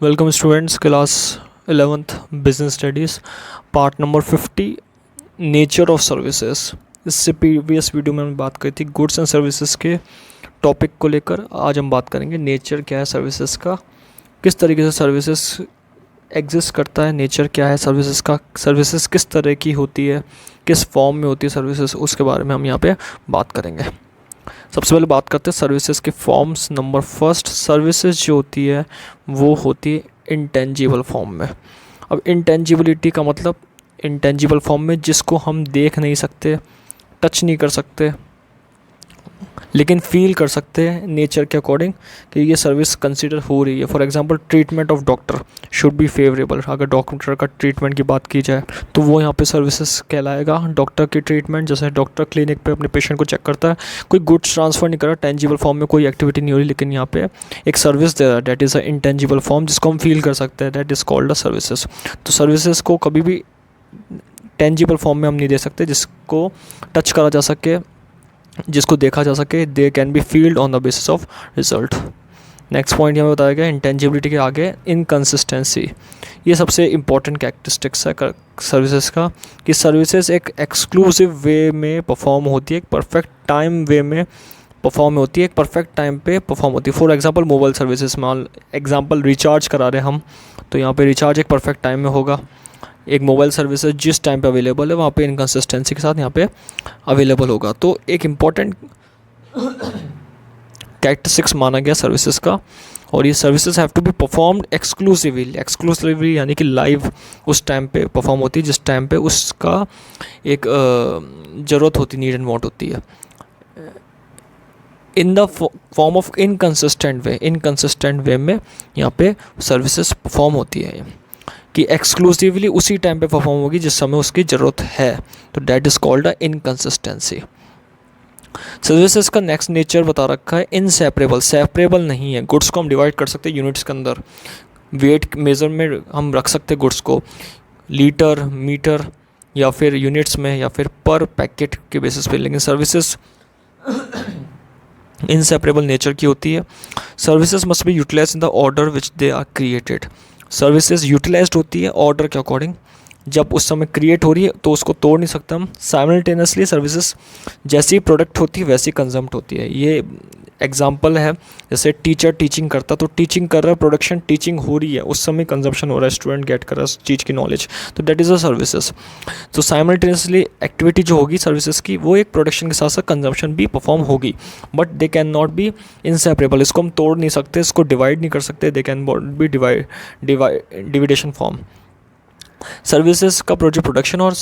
Welcome students, class 11th business studies part number 50 nature of services. इससे previous video में हमने बात करी थी गुड्स एंड सर्विसेज के टॉपिक को लेकर। आज हम बात करेंगे नेचर क्या है सर्विसेज का, किस तरीके से सर्विसेज एग्जिस्ट करता है, नेचर क्या है सर्विसेज का, सर्विसेज किस तरह की होती है, किस फॉर्म में होती है सर्विसेज, उसके बारे में हम यहाँ पे बात करेंगे। सबसे पहले बात करते हैं सर्विसेज के फॉर्म्स। नंबर फर्स्ट, सर्विसेज जो होती है वो होती है इंटेंजिबल फॉर्म में। अब इंटेंजिबिलिटी का मतलब इंटेंजिबल फॉर्म में जिसको हम देख नहीं सकते, टच नहीं कर सकते, लेकिन फील कर सकते हैं नेचर के अकॉर्डिंग कि ये सर्विस कंसिडर हो रही है। For example treatment of doctor should be favourable. अगर डॉक्टर का ट्रीटमेंट की बात की जाए तो वो यहाँ पे सर्विसेज कहलाएगा। डॉक्टर की ट्रीटमेंट, जैसे डॉक्टर क्लिनिक पे अपने पेशेंट को चेक करता है, कोई गुड्स ट्रांसफ़र नहीं कर रहा, टेंजिबल फॉर्म में कोई एक्टिविटी नहीं हो रही, लेकिन यहाँ पे एक सर्विस दे रहा है, that is a intangible form जिसको हम फील कर सकते हैं, that is called a services. तो सर्विसेज को कभी भी टेंजिबल फॉर्म में हम नहीं दे सकते, जिसको टच करा जा सके, जिसको देखा जा सके। दे can B field on the basis of result. Next point यहाँ पे बताया गया इंटेंजिबिलिटी के आगे इनकन्सिस्टेंसी। ये सबसे इंपॉर्टेंट कैरेक्टरिस्टिक्स है सर्विसेज का, कि सर्विसेज एक एक्सक्लूसिव वे में परफॉर्म होती है, एक परफेक्ट टाइम वे में परफॉर्म होती है, एक परफेक्ट टाइम पे परफॉर्म होती है। फॉर एग्जांपल मोबाइल सर्विसेज में एग्जांपल रिचार्ज करा रहे हैं हम, तो यहाँ पे रिचार्ज एक परफेक्ट टाइम में होगा। एक मोबाइल सर्विसेज जिस टाइम पे अवेलेबल है वहाँ पे इनकन्सिस्टेंसी के साथ यहाँ पे अवेलेबल होगा। तो एक इम्पॉर्टेंट कैरेक्टरिस्टिक्स माना गया सर्विसेज का। और ये services have to be performed exclusively यानी कि लाइव उस टाइम पे परफॉर्म होती है जिस टाइम पे उसका एक ज़रूरत होती, नीड एंड वांट होती है। In the form of inconsistent way में यहाँ पे सर्विसेज परफॉर्म होती है कि एक्सक्लूसिवली उसी टाइम पे परफॉर्म होगी जिस समय उसकी ज़रूरत है, तो that is called a inconsistency. Services का नेक्स्ट नेचर बता रखा है इनसेपरेबल। सेपरेबल नहीं है। गुड्स को हम डिवाइड कर सकते हैं यूनिट्स के अंदर, वेट मेजर में हम रख सकते हैं गुड्स को, लीटर, मीटर या फिर यूनिट्स में या फिर पर पैकेट के बेसिस पे, लेकिन सर्विसेज इनसेपरेबल नेचर की होती है। Services must be utilise in the order which they are created. Services utilised होती है ऑर्डर के अकॉर्डिंग, जब उस समय क्रिएट हो रही है तो उसको तोड़ नहीं सकते हम। साइमल्टेनियसली सर्विसेज जैसी प्रोडक्ट होती है वैसी कंजम्प्ट होती है। ये एग्जांपल है, जैसे टीचर टीचिंग करता, तो टीचिंग कर रहा है, प्रोडक्शन टीचिंग हो रही है, उस समय कंजम्पशन हो रहा है, स्टूडेंट गेट कर रहा है उस चीज़ की नॉलेज, तो दैट इज़ अ सर्विसेज। तो साइमल्टेनियसली एक्टिविटी जो होगी सर्विसेज की, वो एक प्रोडक्शन के साथ साथ कंजम्पशन भी परफॉर्म होगी, but they can not B inseparable. इसको हम तोड़ नहीं सकते, इसको डिवाइड नहीं कर सकते, they can be division form. Services का जो प्रोडक्शन और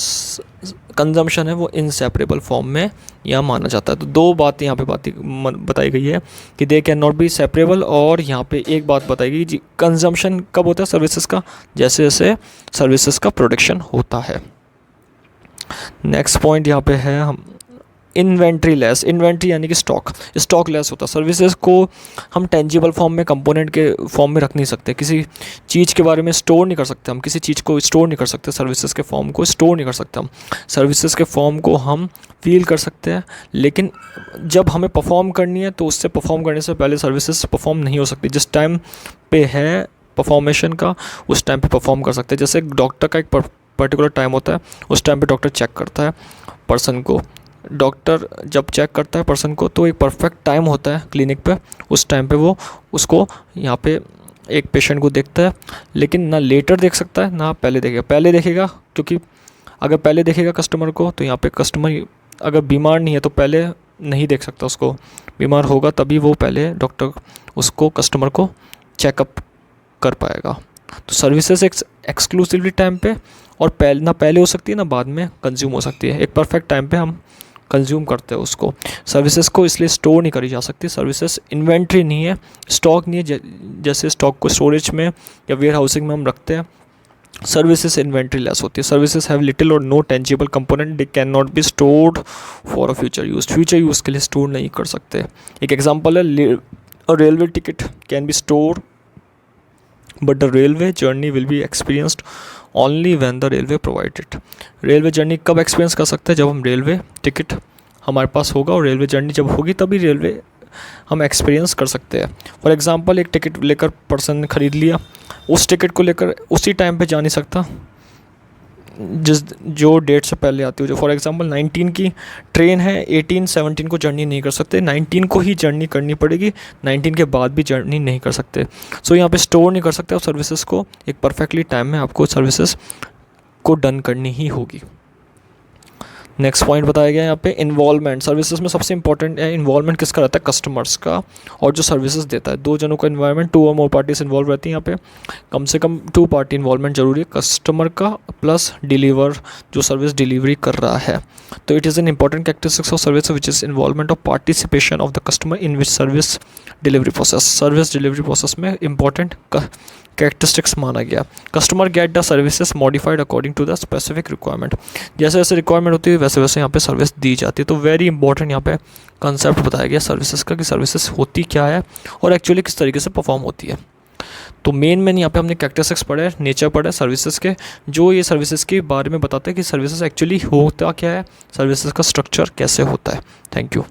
कंजम्पशन है वो इनसेपरेबल फॉर्म में यहाँ माना जाता है। तो दो बात यहाँ पे बताई गई है कि दे कैन नॉट बी सेपरेबल, और यहाँ पे एक बात बताई गई जी कंजम्पशन कब होता है सर्विसेज का, जैसे जैसे सर्विसेज का प्रोडक्शन होता है। नेक्स्ट पॉइंट यहाँ पे है हम इन्वेंट्री लेस। इन्वेंट्री यानी कि स्टॉक लेस होता है। सर्विसेज को हम टेंजिबल फॉर्म में, कंपोनेंट के फॉर्म में रख नहीं सकते, किसी चीज़ के बारे में स्टोर नहीं कर सकते हम, किसी चीज़ को स्टोर नहीं कर सकते, सर्विसेज के फॉर्म को स्टोर नहीं कर सकते हम। सर्विसेज के फॉर्म को हम फील कर सकते हैं, लेकिन जब हमें परफॉर्म करनी है तो उससे परफॉर्म करने से पहले सर्विसेज परफॉर्म नहीं हो सकती। जिस टाइम पे है परफॉर्मेशन का उस टाइम पे परफॉर्म कर सकते हैं। जैसे डॉक्टर का एक पर्टिकुलर टाइम होता है, उस टाइम पे डॉक्टर चेक करता है पर्सन को। डॉक्टर जब चेक करता है पर्सन को तो एक परफेक्ट टाइम होता है क्लिनिक पे, उस टाइम पे वो उसको यहाँ पे एक पेशेंट को देखता है, लेकिन ना लेटर देख सकता है ना पहले देखेगा। पहले देखेगा क्योंकि अगर पहले देखेगा कस्टमर को तो यहाँ पे कस्टमर अगर बीमार नहीं है तो पहले नहीं देख सकता उसको, बीमार होगा तभी वो पहले डॉक्टर उसको कस्टमर को चेकअप कर पाएगा। तो सर्विसेज एक्सक्लूसिवली टाइम पे और ना पहले हो सकती है ना बाद में कंज्यूम हो सकती है, एक परफेक्ट टाइम पे हम कंज्यूम करते हैं उसको। सर्विसेज को इसलिए स्टोर नहीं करी जा सकती। सर्विसेज इन्वेंट्री नहीं है, स्टॉक नहीं है, जैसे स्टॉक को स्टोरेज में या वेयर हाउसिंग में हम रखते हैं। सर्विसेज इन्वेंट्री लेस होती है। Services have little or no tangible component, they can not be stored for a future use. Future use के लिए स्टोर नहीं कर सकते। एक एग्जाम्पल है, railway ticket can be store but the railway journey will be experienced only when the railway provide it। Railway journey कब experience कर सकते हैं, जब हम रेलवे टिकट हमारे पास होगा, और रेलवे जर्नी जब होगी तभी रेलवे हम एक्सपीरियंस कर सकते हैं। फॉर एग्ज़ाम्पल एक टिकट लेकर पर्सन ने ख़रीद लिया, उस टिकट को लेकर उसी टाइम पे जा नहीं सकता जिस जो डेट से पहले आती हो। जो फॉर एग्जांपल 19 की ट्रेन है, 18 17 को जर्नी नहीं कर सकते, 19 को ही जर्नी करनी पड़ेगी, 19 के बाद भी जर्नी नहीं कर सकते। सो यहाँ पे स्टोर नहीं कर सकते आप सर्विसेज को, एक परफेक्टली टाइम में आपको सर्विसेज को डन करनी ही होगी। नेक्स्ट पॉइंट बताया गया है यहाँ पे इन्वॉल्वमेंट। सर्विसेज में सबसे इंपॉर्टेंट है इन्वॉल्वमेंट किसका रहता है, कस्टमर्स का और जो सर्विसेज देता है। दो जनों का इन्वॉल्वमेंट, 2 और मोर पार्टीज इन्वॉल्व रहती हैं यहाँ पे, कम से कम 2 पार्टी इन्वॉल्वमेंट जरूरी है, कस्टमर का प्लस डिलीवर जो सर्विस डिलीवरी कर रहा है। तो it is an important characteristics of service which is involvement of participation of the customer in which service delivery process. Service delivery process में इंपॉर्टेंट कैरेक्टरिस्टिक्स माना गया। Customer get the services modified according to the specific requirement. जैसे जैसे requirement होती है वैसे वैसे यहाँ पे सर्विस दी जाती है। तो वेरी इंपॉर्टेंट यहाँ पे कंसेप्ट बताया गया सर्विसेज का कि सर्विसेज होती क्या है और एक्चुअली किस तरीके से परफॉर्म होती है। तो मेन यहाँ पे हमने कैरेक्टरिस्टिक्स पढ़े, नेचर पढ़े सर्विसेज के, जो ये सर्विसेज के बारे में बताते हैं कि सर्विसेज एक्चुअली होता क्या है, सर्विसेज का स्ट्रक्चर कैसे होता है। Thank you.